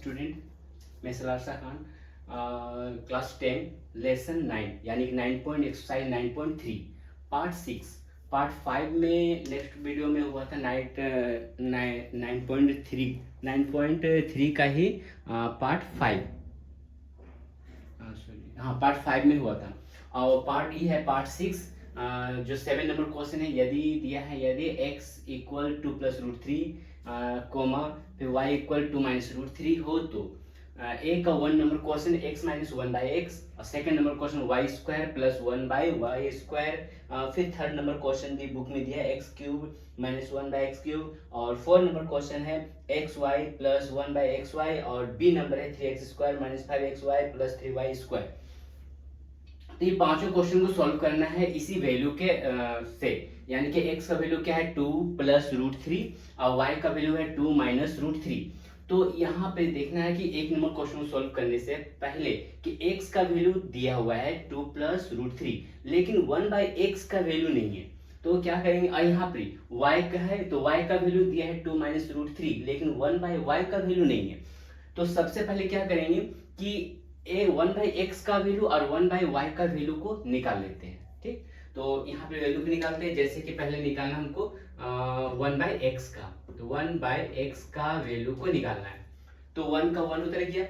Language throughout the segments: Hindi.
स्टूडेंट, मैं सलारशा खान, क्लास 10 लेसन 9 यानी कि 9 पॉइंट एक्सरसाइज 9.3 पार्ट 6 पार्ट 5 में नेक्स्ट वीडियो में हुआ था 9.3 का ही पार्ट 5, हाँ पार्ट 5 में हुआ था। और पार्ट ई है पार्ट 6, जो 7 नंबर क्वेश्चन है। यदि दिया है यदि x equal to plus root three comma फिर y equal to minus root three हो तो ए का 1 number question x minus one by x, और second number question y square plus one by y square, फिर थर्ड नंबर क्वेश्चन भी बुक में दिया है x cube minus one by x cube, और फोर्थ नंबर क्वेश्चन है x y plus one by x y, और बी नंबर है 3x square minus 5x y plus 3y square. तो ये पांचों क्वेश्चन को सॉल्व करना है इसी वैल्यू के से, यानी कि x का वैल्यू क्या है 2 प्लस रूट थ्री और y का वैल्यू है 2 माइनस रूट थ्री। तो यहाँ पे देखना है कि एक नंबर क्वेश्चन को सॉल्व करने से पहले कि x का वैल्यू दिया हुआ है 2 प्लस रूट थ्री, लेकिन 1 बाई एक्स का वैल्यू नहीं है। तो क्या करेंगे, यहाँ पे y का है तो y का वैल्यू दिया है 2 माइनस रूट थ्री, लेकिन 1 बाई वाई का वैल्यू नहीं है। तो सबसे पहले क्या करेंगे कि ए 1 बाई एक्स का वैल्यू और 1 बाई वाई का वैल्यू को निकाल लेते हैं। ठीक, तो यहाँ पे वैल्यू को निकालते हैं। जैसे कि पहले निकालना हमको 1 बाई एक्स का, तो 1 बाई एक्स का वैल्यू को निकालना है। तो 1 का 1 उतर गया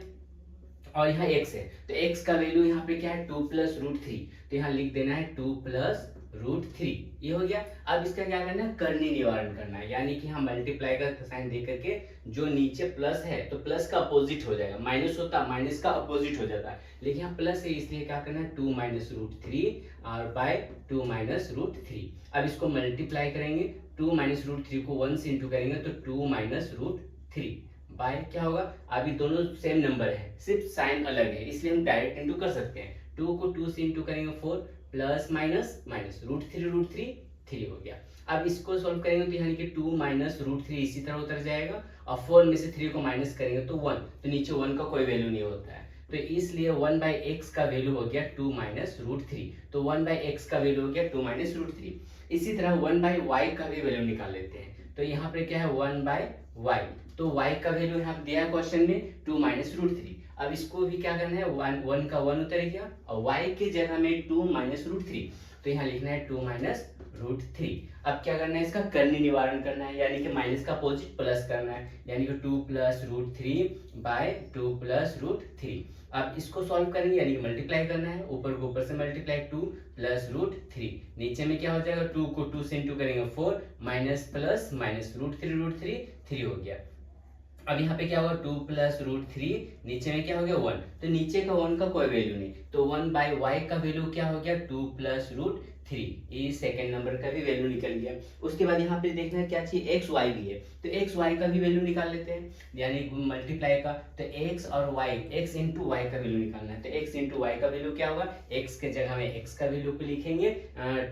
और यहाँ x है, तो x का वैल्यू यहाँ पे क्या है 2 प्लस रूट थ्री, तो यहाँ लिख देना है 2 प्लस रूट थ्री, ये हो गया। अब इसका क्या करना है, कर्णी निवारण करना है, यानी कि हम मल्टीप्लाई का साइन दे करके जो नीचे प्लस है तो प्लस का अपोजिट हो जाएगा, माइनस होता माइनस का अपोजिट हो जाता है, लेकिन यहाँ प्लस है इसलिए क्या करना है 2 माइनस रूट थ्री और बाय 2 माइनस रूट थ्री। अब इसको मल्टीप्लाई करेंगे, 2 माइनस रूट थ्री को 1 से इंटू करेंगे तो 2 माइनस रूट थ्री बाय क्या होगा, अभी दोनों सेम नंबर है सिर्फ साइन अलग है इसलिए हम डायरेक्ट इंटू कर सकते हैं। 2 को 2 से इंटू करेंगे 4 plus minus minus root three three हो गया। अब इसको सॉल्व करेंगे तो यानी कि 2 माइनस रूट थ्री इसी तरह उतर जाएगा, और 4 में से 3 को माइनस करेंगे तो 1, तो नीचे 1 का कोई वैल्यू नहीं होता है, तो इसलिए 1 बाई एक्स का वैल्यू हो गया 2 माइनस रूट थ्री। तो 1 बाई एक्स का वैल्यू हो गया 2 माइनस रूट थ्री। इसी तरह 1 बाई वाई का भी वैल्यू निकाल लेते हैं। तो यहाँ पे क्या है 1 बाई वाई, तो y का वैल्यू यहाँ दिया है क्वेश्चन में 2 माइनस रूट थ्री। अब इसको भी क्या करना है 1 का 1 उतर गया और y के जगह में 2 माइनस रूट थ्री, तो यहाँ लिखना है 2 माइनस रूट थ्री। अब क्या करना है, इसका कर्णी निवारण करना है, यानी कि माइनस का अपोजिट प्लस करना है, यानी कि 2 plus root three by 2 plus root three. अब इसको सॉल्व करेंगे यानी कि मल्टीप्लाई करना है, ऊपर को ऊपर से मल्टीप्लाई 2 प्लस रूट थ्री, नीचे में क्या हो जाएगा 2 को 2 से इंटू करेंगे 4 minus plus minus root three three हो गया। अब यहाँ पे क्या होगा 2 प्लस रूट थ्री, नीचे में क्या हो गया 1, तो नीचे का 1 का कोई वैल्यू नहीं, तो 1 बाई वाई का वैल्यू क्या हो गया 2 प्लस रूट थ्री, ये सेकेंड नंबर का भी वैल्यू निकल गया। उसके बाद यहाँ पे देखना है क्या चाहिए, एक्स वाई भी है, तो एक्स वाई का भी वैल्यू निकाल लेते हैं, यानी मल्टीप्लाई का, तो एक्स और वाई, एक्स इंटू वाई का वैल्यू निकालना है, तो एक्स इंटू वाई का वैल्यू क्या होगा, एक्स के जगह में एक्स का वैल्यू को लिखेंगे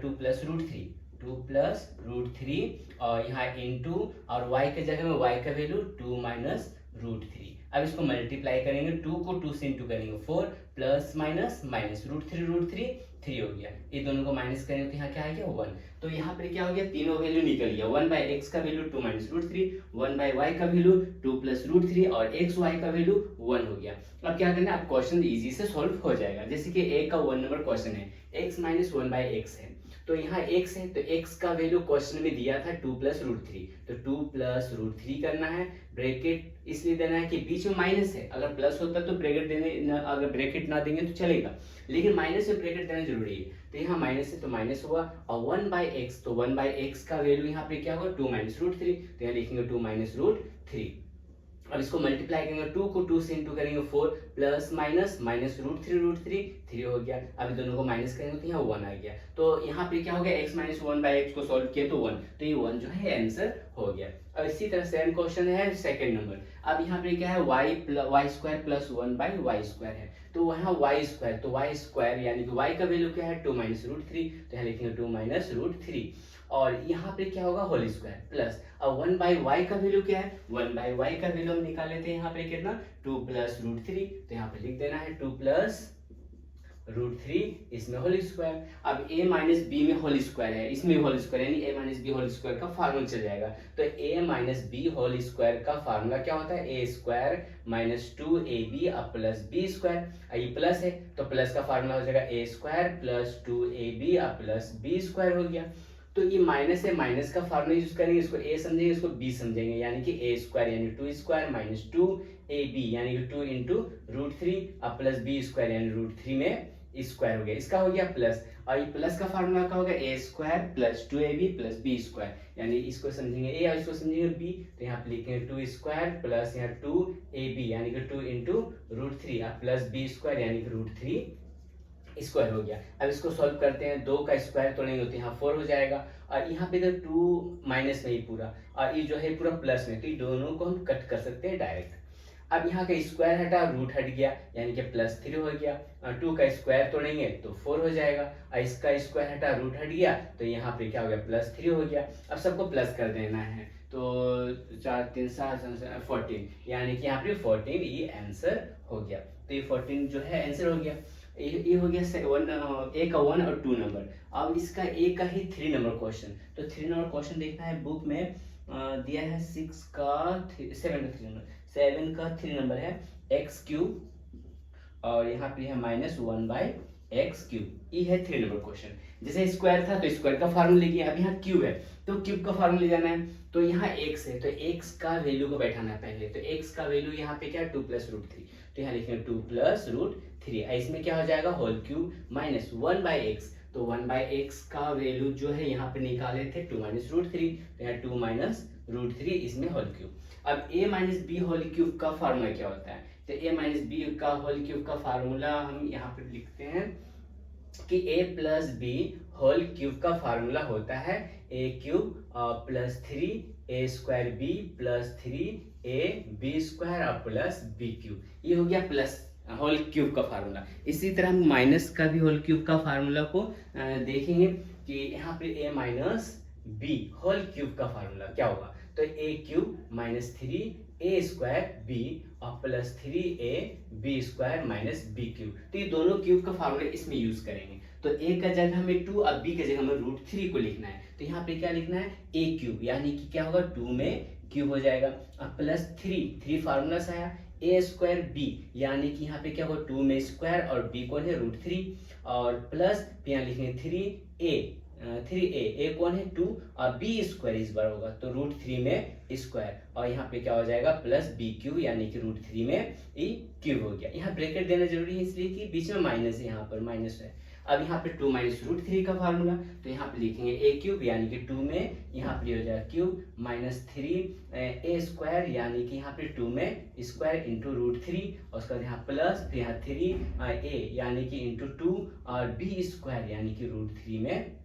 2 plus root three, 2 plus root three, और यहाँ इंटू और y के जगह में y का वैल्यू 2 माइनस रूट थ्री। अब इसको मल्टीप्लाई करेंगे, 2 को 2 से इंटू करेंगे 4 plus minus minus root three three हो गया, ये दोनों को माइनस करेंगे तो यहाँ क्या आ गया 1। तो यहाँ पर क्या हो गया, तीनों वैल्यू निकल गया, 1 बाई एक्स का value 2 minus root three, 1 by y का वैल्यू 2 प्लस रूट थ्री, और एक्स वाई का वैल्यू 1 हो गया। अब क्या करना है, अब क्वेश्चन इजी से सॉल्व हो जाएगा। जैसे कि ए का 1 नंबर क्वेश्चन है, x minus one by x है, तो यहाँ x है, तो x का वैल्यू क्वेश्चन में दिया था 2 प्लस रूट थ्री, तो 2 प्लस रूट थ्री करना है, ब्रैकेट इसलिए देना है कि बीच में माइनस है, अगर प्लस होता तो ब्रैकेट देने अगर ब्रैकेट ना देंगे तो चलेगा, लेकिन माइनस से ब्रैकेट देना जरूरी है, तो यहाँ माइनस है तो माइनस हुआ, और 1 बाई एक्स, तो 1 बाई एक्स का वैल्यू यहाँ पे क्या होगा 2 माइनस रूट थ्री, तो यहाँ लिखेंगे 2 माइनस रूट थ्री। अब इसको मल्टीप्लाई करेंगे, 2 को 2 से इंटू करेंगे 4 plus minus minus root three three हो गया। अब दोनों को माइनस करेंगे तो यहाँ 1 आ गया, तो यहाँ पे क्या हो गया x minus one by x को सॉल्व किया तो 1, तो ये 1 जो है आंसर हो गया। अब इसी तरह सेम क्वेश्चन है सेकंड नंबर। अब यहाँ पे क्या है y square plus one by y square है, तो वहाँ वाई स्क्वायर, तो वाई स्क्वायर यानी कि वाई का वैल्यू क्या है 2 माइनस रूट थ्री, तो यहाँ लिखेंगे 2 माइनस रूट थ्री, और यहाँ पे क्या होगा होल स्क्वायर प्लस, अब 1 बाई वाई का वैल्यू क्या है, 1 बाई वाई का वैल्यू हम निकाल लेते हैं, यहाँ पे कितना 2 प्लस रूट थ्री, तो यहाँ पे लिख देना है 2 प्लस रूट थ्री, इसमें होल स्क्वायर। अब a माइनस बी में होल स्क्वायर है, इसमें होल स्क्वायर, यानी a minus b whole square का फार्मूला चल जाएगा। तो a minus b whole square का फार्मूला क्या होता है, a स्क्वायर माइनस 2ab अब प्लस b स्क्वायर। ये प्लस है तो प्लस का फार्मूला हो जाएगा a स्क्वायर प्लस 2ab अब प्लस b स्क्वायर हो गया। तो ये माइनस है, माइनस का फार्मूला यूज करेंगे, इसको a समझेंगे, इसको b समझेंगे, यानी कि a स्क्वायर यानी 2 स्क्वायर माइनस 2ab यानी कि 2 इंटू रूट थ्री अब प्लस b स्क्वायर यानी रूट थ्री में स्क्वायर हो गया, इसका हो गया प्लस। और ये प्लस का फार्मूला का होगा a square plus 2ab plus b square, यानी इसको समझेंगे a और इसको समझेंगे b। तो यहाँ पे लिखेंगे 2 स्क्वायर प्लस यहाँ 2ab यानी कि 2 इंटू रूट थ्री अब प्लस b स्क्वायर यानी कि रूट थ्री स्क्वायर हो गया। अब इसको सॉल्व करते हैं, 2 का स्क्वायर तोड़ेंगे तो यहाँ 4 हो जाएगा, और यहाँ पे तो 2 माइनस में ही पूरा, और ये जो है पूरा प्लस में, तो ये दोनों को हम कट कर सकते हैं डायरेक्ट। अब यहाँ का स्क्वायर हटा, रूट हट गया, यानी कि प्लस 3 हो गया। 2 का स्क्वायर तोड़ेंगे तो 4 हो जाएगा, और इसका स्क्वायर हटा, रूट हट गया, तो यहाँ पे क्या हो गया, प्लस 3 हो गया। अब सबको प्लस कर देना है, तो 4 3 7 14, यानी कि यहाँ पे 14 ये आंसर हो गया। तो ये 14 जो है आंसर हो गया। ये हो गया ए का 1 और 2 नंबर। अब इसका ए का ही 3 नंबर क्वेश्चन, तो 3 नंबर क्वेश्चन देखना है, बुक में दिया है 7 का 3 नंबर है एक्स क्यूब, और यहाँ पे है माइनस 1/x क्यूब, ये है 3 नंबर क्वेश्चन। जैसे स्क्वायर था तो स्क्वायर का फार्मूला लिखिए, अब यहाँ क्यूब है तो क्यूब का फार्मूला ले जाना है। तो यहाँ x है तो x का वैल्यू को बैठाना है पहले, तो x का वैल्यू यहाँ पे क्या है 2 प्लस रूट थ्री, तो यहाँ लिखेंगे 2 प्लस रूट थ्री, इसमें क्या हो जाएगा होल क्यूब माइनस 1/x, तो 1/x का वैल्यू जो है यहाँ पे निकाले थे 2 माइनस रूट थ्री, तो यहाँ 2 माइनस रूट थ्री, इसमें होल क्यूब। अब a minus b whole cube का फार्मूला क्या होता है, तो a माइनस बी का होल क्यूब का फार्मूला हम यहाँ पे लिखते हैं कि a plus b whole cube का फार्मूला होता है a cube plus 3a square b plus 3a b square plus b cube, ये हो गया प्लस होल क्यूब का फार्मूला। इसी तरह हम माइनस का भी होल क्यूब का फार्मूला को देखेंगे कि यहाँ पे a minus b whole cube का फार्मूला क्या होगा, तो a cube minus 3a square b और plus 3a b square minus b cube, तो ये दोनों क्यूब का फार्मूला इसमें यूज करेंगे। तो a का जगह हमें 2 और b का जगह हमें रूट थ्री को लिखना है, तो यहाँ पे क्या लिखना है a क्यूब, यानी कि क्या होगा 2 में क्यूब हो जाएगा, और प्लस 3 फार्मूला से आया a स्क्वायर बी, यानी कि यहाँ पे क्या होगा 2 में स्क्वायर और b कौन है रूट थ्री, और प्लस यहाँ लिखेंगे 3a कौन है 2 और b स्क्वायर इस बार होगा तो रूट थ्री में स्क्वायर, और यहाँ पे क्या हो जाएगा प्लस बी क्यूब, यानी कि रूट थ्री में ई क्यूब हो गया। यहाँ ब्रैकेट देना जरूरी है इसलिए कि बीच में माइनस है, यहाँ पर माइनस है। अब यहाँ पे 2 माइनस रूट थ्री का फार्मूला, तो यहाँ पे लिखेंगे a क्यूब, यानी कि 2 में यहाँ पे हो जाएगा क्यूब माइनस 3a स्क्वायर, यानी कि यहाँ पे 2 में स्क्वायर इंटू रूट थ्री, और उसका यहाँ प्लस, फिर यहाँ 3a यानी कि इंटू 2 और b स्क्वायर यानी कि रूट थ्री में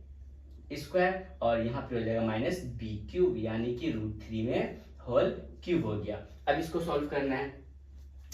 स्क्वायर, और यहाँ पे हो जाएगा माइनस बी क्यूब, यानी कि रूट थ्री में होल क्यूब हो गया। अब इसको सॉल्व करना है,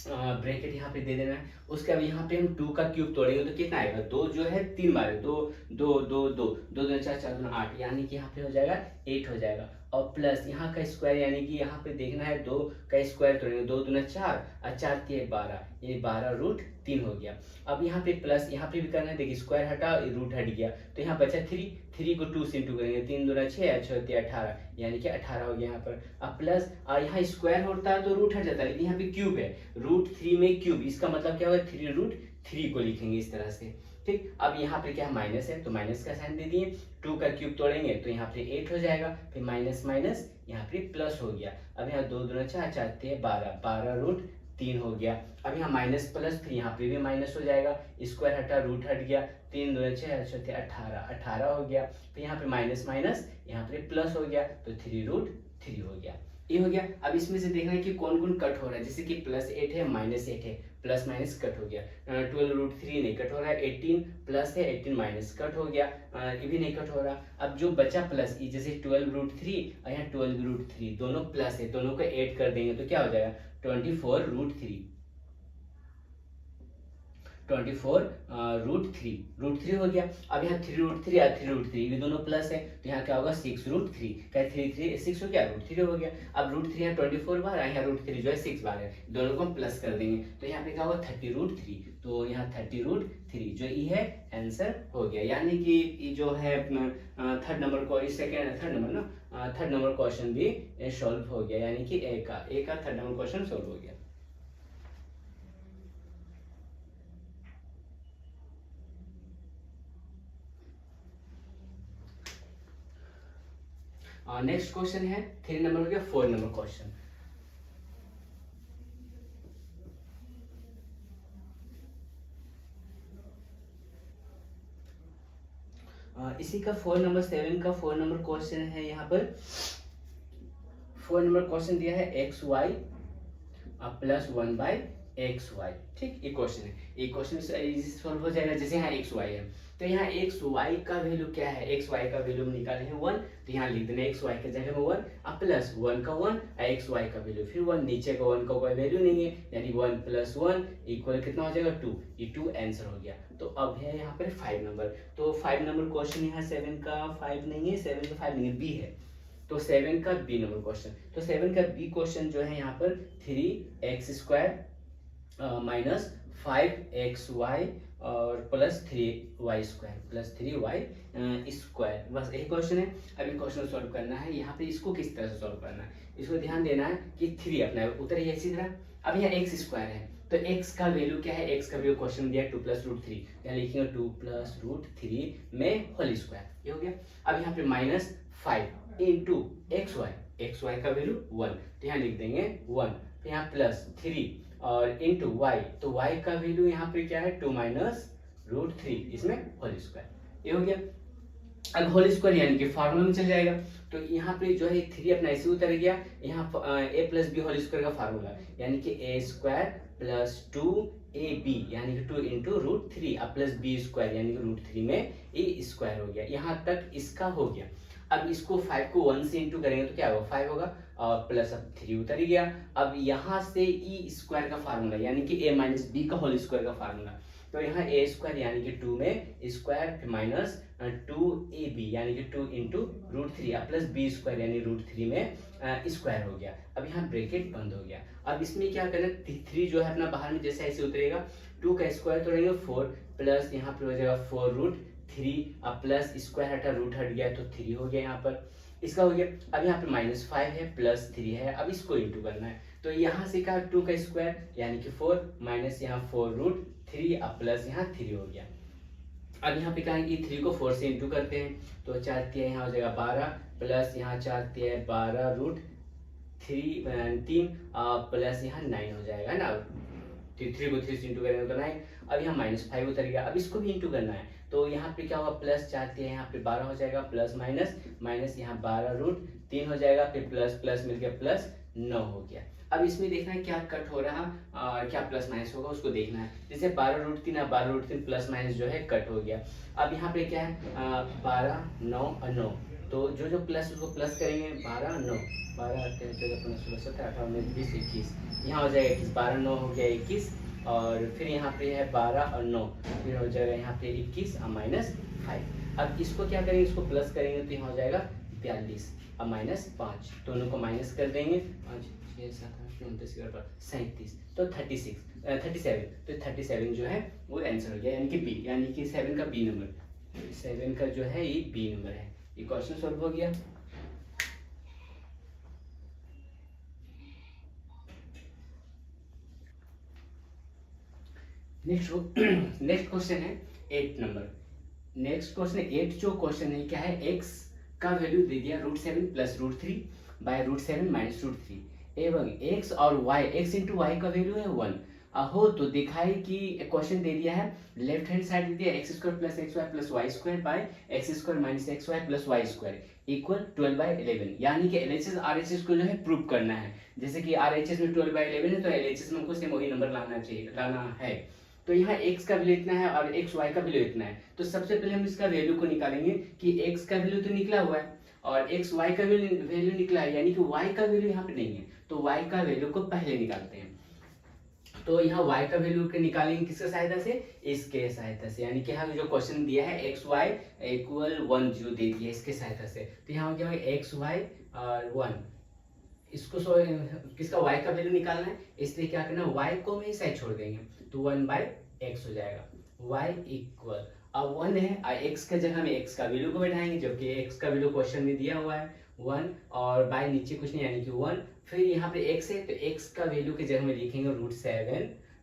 ब्रैकेट यहाँ पे दे देना है। उसके अब यहाँ पे हम 2 का क्यूब तोड़ेंगे तो कितना आएगा, 2 जो है 3 बार, 2 2 2 2 2 2 4 4 2 8, यानी कि यहाँ पे हो जाएगा 8 हो जाएगा, और प्लस यहाँ का स्क्वायर, यानी कि यहाँ पे देखना है 2 का स्क्वायर तोड़ेंगे, 2 दूना 4 और 4 3 12, ये 12 रूट 3 हो गया। अब यहाँ पे प्लस, यहाँ पे भी करना है, देखिए स्क्वायर हटा रूट हट गया, तो यहाँ बचा 3 को 2 से इंटू करेंगे, 3 दूना 6 6 3 18, यानी कि 18 हो गया यहाँ पर। अब प्लस यहाँ स्क्वायर होता है तो रूट हट जाता है, लेकिन यहाँ पे क्यूब है, रूट थ्री में क्यूब, इसका मतलब क्या होगा 3 रूट थ्री को लिखेंगे इस तरह से, ठीक। अब यहाँ पे क्या माइनस है तो माइनस का साइन दे दिए, 2 का क्यूब तोड़ेंगे तो यहाँ पे 8 हो जाएगा, फिर माइनस माइनस यहाँ पे प्लस हो गया। अब यहाँ 2 दूना 4 4 3 12, 12 रूट 3 हो गया। अब यहाँ माइनस प्लस, फिर यहाँ पे भी माइनस हो जाएगा, स्क्वायर हटा रूट हट गया, 3 दूना 6 6 18 18 हो गया, फिर यहाँ पे माइनस माइनस यहाँ पे प्लस हो गया, तो 3 रूट 3 हो गया, ये हो गया। अब इसमें से देखना है कि कौन कौन कट हो रहा है, जैसे कि प्लस 8 है माइनस 8 है, प्लस माइनस कट हो गया, 12 रूट 3 नहीं कट हो रहा है, 18 प्लस है 18 माइनस कट हो गया, ये भी नहीं कट हो रहा। अब जो बचा प्लस, जैसे 12 रूट 3 और यहाँ 12 रूट 3 दोनों प्लस है, दोनों को ऐड कर देंगे तो क्या हो जाएगा 24 रूट 3, 24 रूट थ्री हो गया। अब यहाँ 3 रूट 3 और 3 रूट 3 ये दोनों प्लस है, तो यहाँ क्या होगा 6 रूट 3, क्या 3 हो गया, रूट 3 हो गया। अब रूट 3 यहाँ 24 बार, यहाँ रूट 3 जो है 6 बार है, दोनों को हम प्लस कर देंगे, तो यहाँ पे क्या होगा 30 रूट 3, तो यहाँ 30 रूट 3 जो ये है आंसर हो गया। यानी कि ये जो है थर्ड नंबर को थर्ड नंबर क्वेश्चन भी सॉल्व हो गया, यानी कि ए का थर्ड नंबर क्वेश्चन सॉल्व हो गया। नेक्स्ट क्वेश्चन है 3 नंबर हो गया, 4 नंबर क्वेश्चन। इसी का 4 नंबर 7 का 4 नंबर क्वेश्चन है। यहाँ पर 4 नंबर क्वेश्चन दिया है एक्स वाई प्लस 1/xy, ठीक, ये क्वेश्चन है। ये क्वेश्चन सॉल्व हो जाएगा। जैसे यहाँ एक्स वाई है, तो यहाँ एक्स वाई का वैल्यू क्या है, एक्स वाई का वैल्यू हम निकाले हैं 1, तो यहाँ लिख देना एक्स वाई के जगह में 1 प्लस 1 का 1 एक्स वाई का वैल्यू फिर 1, नीचे का 1 का कोई वैल्यू नहीं है, यानी 1 + 1 इक्वल कितना हो जाएगा 2, ये 2 आंसर हो गया। तो अब है यहाँ पर 5 नंबर, तो 5 नंबर क्वेश्चन यहाँ 7 का 5 नहीं है, 7 का 5 नहीं है, बी है, तो 7 का बी नंबर क्वेश्चन। तो 7 का बी क्वेश्चन जो है यहाँ पर 3x² माइनस 5xy और प्लस 3y², बस यही क्वेश्चन है। अभी क्वेश्चन सॉल्व करना है। यहाँ पे इसको किस तरह से सॉल्व करना है, इसको ध्यान देना है कि 3 अपना उतर ही इसी तरह। अब यहाँ x² है, तो x का वैल्यू क्या है, x का वैल्यू क्वेश्चन दिया 2 + √3, यहाँ लिखेंगे 2 + √3 में होल स्क्वायर, ये हो गया। अब यहाँ पे -5 इंटू xy का वैल्यू 1, तो यहाँ लिख देंगे 1, तो यहाँ प्लस 3 और इंटू y, तो y का वैल्यू यहाँ पे क्या है 2 - √3, इसमें होल स्क्वायर, ये हो गया। अब होल स्क्वायर यानी कि फार्मूला में चल जाएगा, तो यहाँ पे जो है 3 अपना ऐसे उतर गया, यहाँ a + b होल स्क्वायर का फार्मूला, यानी कि a² + 2ab यानी कि 2 इंटू √3 प्लस b² यानी कि √3 में a² हो गया। यहाँ तक इसका हो गया। अब इसको 5 को 1 से इंटू करेंगे तो क्या होगा 5 होगा, और प्लस अब 3 उतर ही गया। अब यहाँ से e² का फार्मूला यानी कि a - b का होल स्क्वायर का फार्मूला, तो यहाँ a² यानी कि 2 में स्क्वायर माइनस 2ab यानी कि 2 इंटू √3 प्लस b² यानी √3 में स्क्वायर हो गया। अब यहाँ ब्रैकेट बंद हो गया। अब इसमें क्या करना, 3 जो है अपना बाहर में जैसे ऐसे उतरेगा, 2 का स्क्वायर तोड़ेंगे 4 प्लस यहाँ पे हो जाएगा 4√3 अब प्लस स्क्वायर हटा रूट हट गया तो 3 हो गया यहाँ पर, इसका हो गया। अब यहाँ पे -5 है प्लस 3 है, अब इसको इंटू करना है, तो यहाँ से क्या 2 का स्क्वायर यानी कि 4 माइनस यहाँ 4√3 अब प्लस यहाँ 3 हो गया। अब यहाँ पे क्या है कि 3 को 4 से इंटू करते हैं, तो 4 3 यहाँ हो जाएगा 12 प्लस यहाँ 4 3 12√3 प्लस यहाँ 9 हो जाएगा ना, 3 को 3 से इंटू करेंगे तो 9। अब यहाँ -5 उतर गया, अब इसको भी इंटू करना है, तो यहाँ पे क्या होगा प्लस 4 3 यहाँ पे 12 हो जाएगा प्लस माइनस यहाँ 12√3 हो जाएगा, फिर प्लस प्लस मिलकर प्लस 9 हो गया। अब इसमें देखना है क्या कट हो रहा और क्या प्लस माइनस होगा उसको देखना है। जैसे 12√3 और 12√3 प्लस माइनस जो है कट हो गया। अब यहाँ पे क्या है 12 9 और 9, तो जो प्लस उसको प्लस करेंगे 12 9 12 13 14 15 16 17 18 19 20 21, यहाँ हो जाएगा 21, 12 9 हो गया 21, और फिर यहाँ पे है 12 और 9, फिर हो जाएगा यहाँ पे 21 और -5। अब इसको क्या करेंगे, इसको प्लस करेंगे तो यहाँ हो जाएगा 42 और -5, दोनों को माइनस कर देंगे 5 6 7 8 9 10 11 37, तो 37, तो 37 जो है वो आंसर हो गया, यानी कि बी, यानी कि 7 का बी नंबर, 7 का जो है ये बी नंबर है। ये क्वेश्चन सॉल्व हो गया। नेक्स्ट क्वेश्चन है 8 नंबर। नेक्स्ट क्वेश्चन 8 जो क्वेश्चन है क्या है, x का वैल्यू दे दिया √7 + √3 बाय √7 - √3 एवं x और y, x इंटू वाई का वैल्यू है 1 हो, तो दिखाई कि क्वेश्चन दे दिया है लेफ्ट हैंड साइड दे दिया x² + xy + y² bye x² - xy + y² equal 12/11, यानी कि LHS RHS को जो है प्रूव करना है। जैसे कि RHS में 12/11 है तो LHS में हमको सेम वही नंबर लाना है। तो यहाँ x का वैल्यू इतना है और xy का वैल्यू इतना है, तो सबसे पहले हम इसका वैल्यू को निकालेंगे कि x का वैल्यू तो निकला हुआ है और xy का वैल्यू निकला है, यानी कि y का वैल्यू यहाँ पे नहीं है, तो y का वैल्यू को पहले निकालते हैं। तो यहाँ y का वैल्यू के निकालेंगे किसके सहायता से, इसके सहायता से, यानी कि यहाँ जो क्वेश्चन दिया है एक्स वाई इक्वल 1 जो दे दिया है इसके सहायता से। तो यहाँ क्या होगा एक्स वाई और 1, इसको किसका y का वैल्यू निकालना है, इसलिए क्या करना है y को हम इस साइड छोड़ देंगे तो 1/x हो जाएगा। y इक्वल अब 1 है, x के जगह में x का वैल्यू को बैठाएंगे, जबकि x का वैल्यू क्वेश्चन में दिया हुआ है 1 और बाय नीचे कुछ नहीं यानी कि 1। फिर यहाँ पे x है तो x का वैल्यू के जगह में लिखेंगे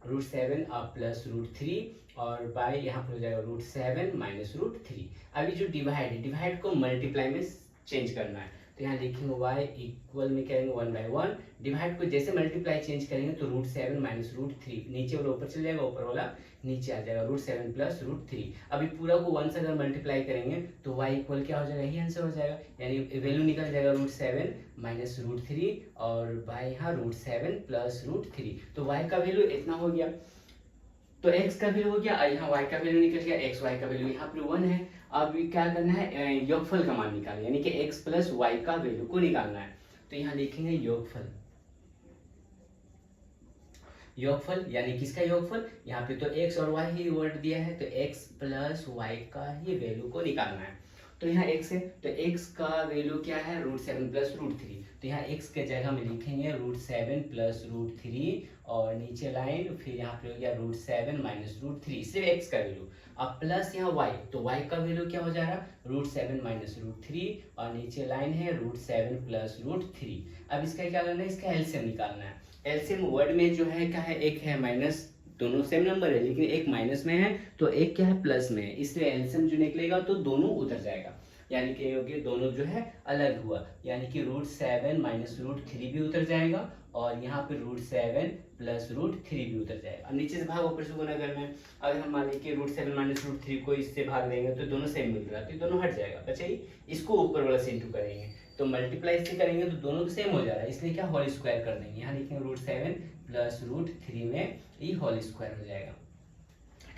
√7 अब प्लस √3 और बाय यहाँ पर हो जाएगा √7 माइनस √3। अभी जो डिवाइड है, डिवाइड को मल्टीप्लाई में चेंज करना है, तो यहाँ लिखेंगे y इक्वल में करेंगे 1/1, डिवाइड को जैसे मल्टीप्लाई चेंज करेंगे तो √7 माइनस √3, नीचे वाला ऊपर चल जाएगा, ऊपर वाला नीचे आ जाएगा, √7 प्लस √3। अभी पूरा को 1 से अगर मल्टीप्लाई करेंगे तो y इक्वल क्या हो जाएगा, यही आंसर हो जाएगा, यानी वैल्यू निकल जाएगा √7 माइनस √3 और बाय यहाँ √7 प्लस √3। तो y का वैल्यू इतना हो गया, तो x का वैल्यू हो गया, यहाँ y का वैल्यू निकल गया, x y का वैल्यू यहाँ पे 1 है। अब क्या करना है, योगफल का मान निकालना, यानी कि x प्लस y का वैल्यू को निकालना है। तो यहाँ लिखेंगे योगफल यानी किसका योगफल, यहाँ पे तो x और y ही वर्ड दिया है तो x प्लस y का ही वैल्यू को निकालना है। तो यहाँ x है तो x का वैल्यू क्या है √7 प्लस √3, तो यहाँ x के जगह में लिखेंगे √7 प्लस √3 और नीचे लाइन फिर यहाँ पे हो गया √7 माइनस √3, सिर्फ x का वैल्यू। अब प्लस यहाँ y, तो y का वैल्यू क्या हो जा रहा √7 माइनस √3 और नीचे लाइन है √7 प्लस √3। अब इसका क्या करना है, इसका एलसीएम निकालना है। एलसीएम वर्ड में जो है क्या है, एक है माइनस, दोनों सेम नंबर है लेकिन एक माइनस में है तो एक क्या है प्लस में है, इसलिए एलसीएम जो निकलेगा तो दोनों उधर जाएगा, यानी कि ये दोनों जो है अलग हुआ, यानी कि √7 माइनस √3 भी उतर जाएगा और यहाँ पे √7 प्लस √3 भी उतर जाएगा। अब नीचे से भाग ऊपर से गुना करना है, अगर हम मान लीजिए √7 माइनस √3 को इससे भाग देंगे तो दोनों सेम मिल रहा है, तो दोनों हट जाएगा, बचाइए इसको ऊपर वाला से इंटू करेंगे तो मल्टीप्लाई इससे करेंगे तो दोनों तो सेम हो जा रहा है, इसलिए क्या होल स्क्वायर कर देंगे, यहाँ लिखेंगे √7 प्लस √3 में ये होल स्क्वायर हो जाएगा,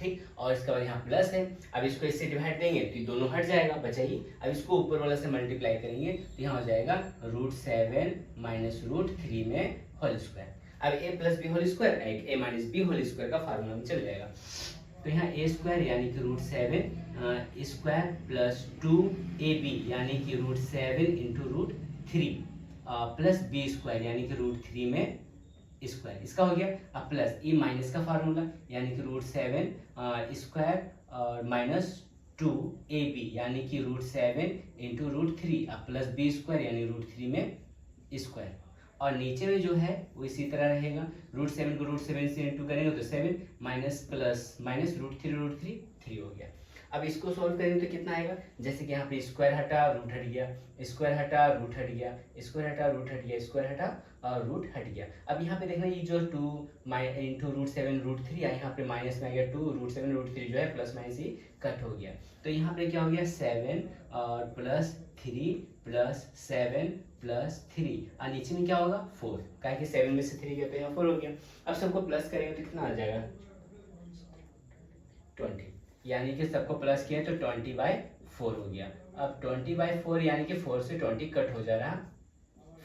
ठीक। और इसके बाद यहाँ प्लस है, अब इसको इससे डिवाइड देंगे तो ये दोनों हट जाएगा, बचाइए। अब इसको ऊपर वाला से मल्टीप्लाई करेंगे तो यहाँ हो जाएगा √7 माइनस √3 में होल स्क्वायर। अब a plus b whole square a minus b whole square का फार्मूला में चल जाएगा, तो यहाँ a स्क्वायर यानी कि √7 स्क्वायर प्लस 2ab यानी कि √7 इंटू √3 प्लस b स्क्वायर यानी कि √3 में स्क्वायर, इसका हो गया। अब प्लस ई माइनस का फार्मूला यानी कि √7 स्क्वायर और माइनस 2ab यानी कि √7 इंटू √3 अब प्लस बी स्क्वायर यानी √3 में स्क्वायर, और नीचे में जो है वो इसी तरह रहेगा, √7 को √7 से इंटू करेंगे तो 7 माइनस प्लस माइनस √3 3 हो गया। अब इसको सॉल्व करेंगे तो कितना आएगा, जैसे कि यहाँ पे स्क्वायर हटा रूट हट गया, स्क्वायर हटा रूट हट गया, स्क्वायर हटा रूट हट गया, स्क्वायर हटा और रूट हट गया। अब यहाँ पे देखना ये जो 2 इंटू √7 √3 यहाँ पे माइनस में आ गया 2 √7 √3 जो है प्लस माइनस ही कट हो गया, तो यहाँ पे क्या हो गया 7 और प्लस 3 प्लस 7 प्लस 3 और नीचे में क्या होगा 4, क्या कि 7 में से 3 गया तो यहाँ 4 हो गया। अब सबको प्लस करेंगे तो कितना आ जाएगा 20, यानी कि सबको प्लस किया तो 20/4 हो गया। अब 20/4 यानी कि 4 से 20 कट हो जा रहा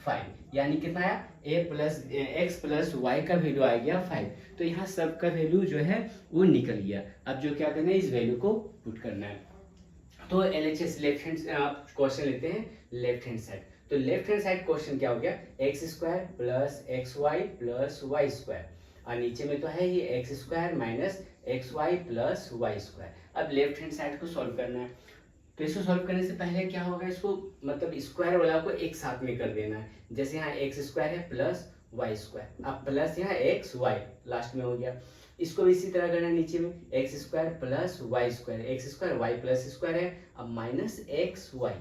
5, यानी कितना आया x प्लस y का वैल्यू आ गया 5, तो यहाँ सब का वैल्यू जो है वो निकल गया। अब जो क्या करना है इस वैल्यू को पुट करना है, तो LHS लेफ्ट हैंड क्वेश्चन लेते हैं लेफ्ट हैंड साइड, तो लेफ्ट हैंड साइड क्वेश्चन क्या हो गया x square plus xy plus y square और नीचे में तो है ही x square minus xy plus y square. अब लेफ्ट हैंड साइड को सॉल्व करना है, तो इसको सॉल्व करने से पहले क्या होगा, इसको मतलब स्क्वायर वाला को एक साथ में कर देना है, जैसे यहाँ x स्क्वायर है प्लस y स्क्वायर, अब प्लस यहाँ xy लास्ट में हो गया, इसको भी इसी तरह करना है, नीचे में x square plus y square, x square y plus square है अब माइनस xy।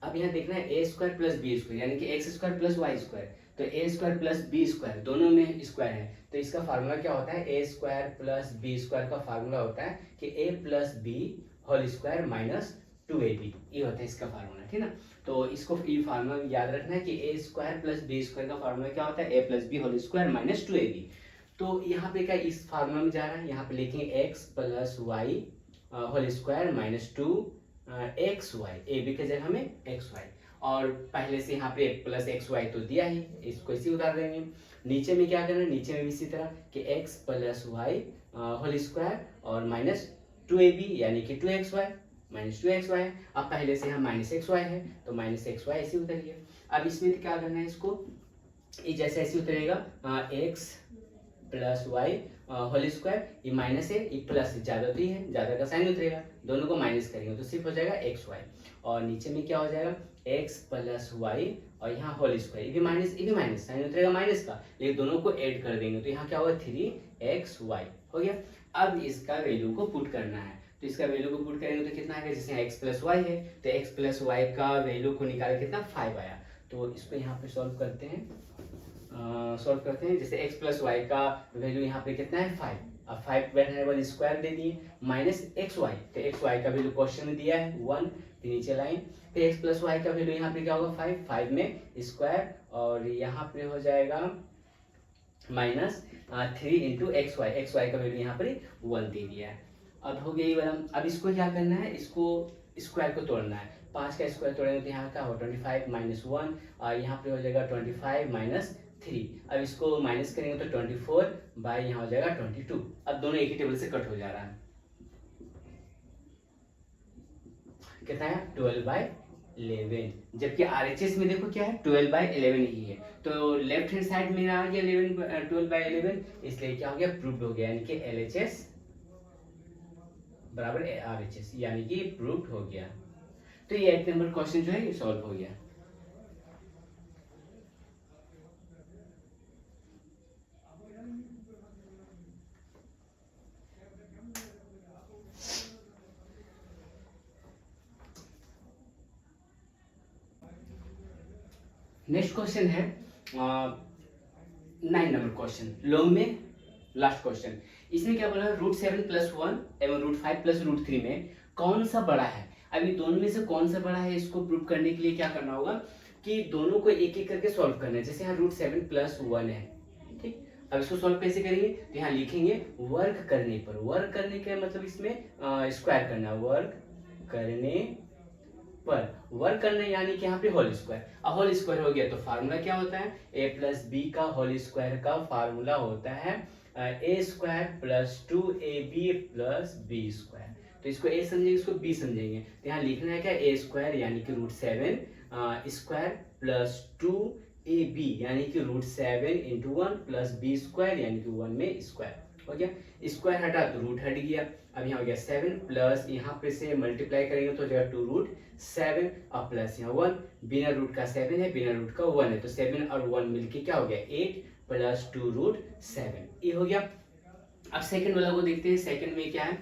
अब यहाँ देखना है a square plus b square यानी कि x square plus y square, तो a square plus b square दोनों में स्क्वायर है, तो इसका फार्मूला क्या होता है a square plus b square का फार्मूला होता है कि a plus b whole square minus 2ab, ये होता है इसका फार्मूला, ठीक ना। तो इसको ये फार्मूला याद रखना है कि a square plus b square का फार्मूला क्या होता है a plus b whole square minus 2ab। तो यहाँ पे क्या इस फार्मूला में जा रहा है, यहाँ पे लिखेंगे x plus y whole square minus 2 xy, ab के जगह में xy, और पहले से यहाँ पे प्लस एक्स वाई तो दिया ही, इसको इसी उतार देंगे। नीचे में क्या करना है, नीचे में भी इसी तरह कि x plus y whole square और माइनस 2ab यानी कि 2xy माइनस 2xy। अब पहले से यहाँ माइनस एक्स वाई है तो माइनस एक्स वाई ऐसे उतरिए। अब इसमें क्या करना है, इसको ये जैसे ऐसे उतरेगा x plus y whole square, ये माइनस है ये प्लस है, ज्यादा तो ये है, ज्यादा का साइन उतरेगा, दोनों को माइनस करेंगे तो सिर्फ हो जाएगा एक्स वाई। और नीचे में क्या हो जाएगा, एक्स प्लस वाई और यहाँ होल स्क्वायर, ये भी माइनस, साइन उतरेगा माइनस का, लेकिन दोनों को ऐड कर देंगे तो यहाँ क्या होगा 3xy हो गया। अब इसका वैल्यू को पुट करना है, तो इसका वैल्यू को पुट करेंगे तो कितना आएगा, जैसे एक्स प्लस वाई है तो एक्स प्लस वाई का वैल्यू को निकाले कितना 5 आया। तो इसको यहाँ पे सॉल्व करते हैं, जैसे x प्लस वाई का वैल्यू यहाँ पे कितना है 5। अब 5 बैठने के बाद स्क्वायर दे दिए माइनस एक्स वाई, तो एक्स वाई का वैल्यू क्वेश्चन में दिया है 1, तो नीचे लाइन फिर x प्लस वाई का वैल्यू यहाँ पे क्या होगा 5 में स्क्वायर और यहाँ पे हो जाएगा माइनस 3 इंटू एक्स वाई का वैल्यू यहाँ पर 1 दे दिया है। अब हो गई वाला, अब इसको क्या करना है, इसको स्क्वायर को तोड़ना है, 5 का स्क्वायर तोड़ेंगे तो यहाँ का हो 25 माइनस 1 और यहाँ पे हो जाएगा 25 माइनस 3। अब इसको माइनस करेंगे तो 24 बाय यहाँ हो जाएगा 22। अब दोनों एक ही टेबल से कट हो जा रहा है, कितना है 12/11, जबकि RHS में देखो क्या है 12/11 ही है, तो लेफ्ट हैंड साइड में आ गया 12/11, इसलिए क्या हो गया प्रूव्ड हो गया, यानी कि LHS बराबर RHS यानी कि प्रूव्ड हो गया। तो ये 8 नंबर क्वेश्चन जो है ये सॉल्व हो गया। नेक्स्ट क्वेश्चन है 9 नंबर क्वेश्चन, लॉन्ग में लास्ट क्वेश्चन। इसमें क्या बोला है, √7 + 1 एवं √5 + √3 में कौन सा बड़ा है। अभी दोनों में से कौन सा बड़ा है इसको प्रूव करने के लिए क्या करना होगा कि दोनों को एक एक करके सॉल्व करना है। जैसे यहाँ √7 + 1 है, ठीक, अब इसको सॉल्व कैसे करेंगे, तो यहाँ लिखेंगे वर्क करने पर, वर्क करने का मतलब इसमें स्क्वायर करना, वर्क करने पर, वर्क करने यानी कि यहाँ पे होल स्क्वायर, अब होल स्क्वायर हो गया तो फार्मूला क्या होता है, a + b का होल स्क्वायर का फार्मूला होता है a² + 2ab + b²। तो इसको a समझेंगे, इसको b समझेंगे, तो यहाँ लिखना है क्या a² यानी कि √7 स्क्वायर प्लस 2ab यानी कि √7 × 1 + b² यानी कि 1 में स्क्वायर हो गया, स्क्वायर हटा तो रूट हट गया। अब यहाँ हो गया 7 प्लस यहाँ पे से मल्टीप्लाई करेंगे तो हो जाएगा 2√7 और प्लस यहाँ 1, बिना रूट का 7 है बिना रूट का 1 है, तो 7 और 1 मिलके क्या हो गया 8 + 2√7, ये हो गया। अब सेकंड वाला को देखते हैं, सेकंड में क्या है,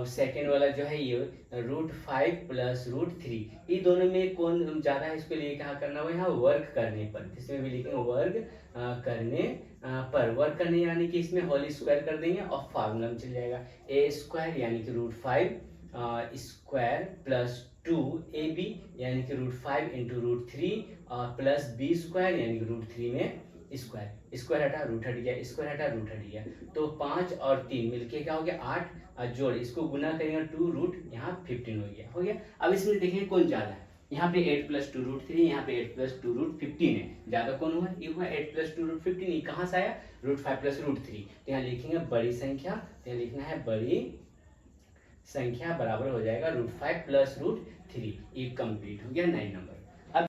सेकंड वाला जो है ये √5 + √3, ये दोनों में कौन ज्यादा है, इसके लिए क्या करना होगा यहाँ वर्क करने पर, इसमें भी लिखेंगे वर्क करने पर, वर्क करने यानी कि इसमें होल स्क्वायर कर देंगे और फार्मूला में चल जाएगा a² यानी कि √5 स्क्वायर प्लस 2ab यानी कि √5 × √3 प्लस b² यानी कि √3 में स्क्वायर, स्क्वायर हटा रूट हट गया, स्क्वायर हटा रूट हट गया, तो 5 और 3 मिलके क्या हो गया 8 और जोड़ इसको गुना करेंगे 2 यहाँ 15 हो गया। अब इसमें देखेंगे कौन ज्यादा है, यहाँ पे 8 + 2√3, यहाँ पे 8 + 2√15 है, ज्यादा कौन हुआ, ये हुआ 8 + 2√15, ये कहाँ से आया √5 + √3, तो यहाँ लिखेंगे बड़ी संख्या, तो यहाँ लिखना है बड़ी संख्या बराबर हो जाएगा √5 + √3, ये कंप्लीट हो गया 9 नंबर।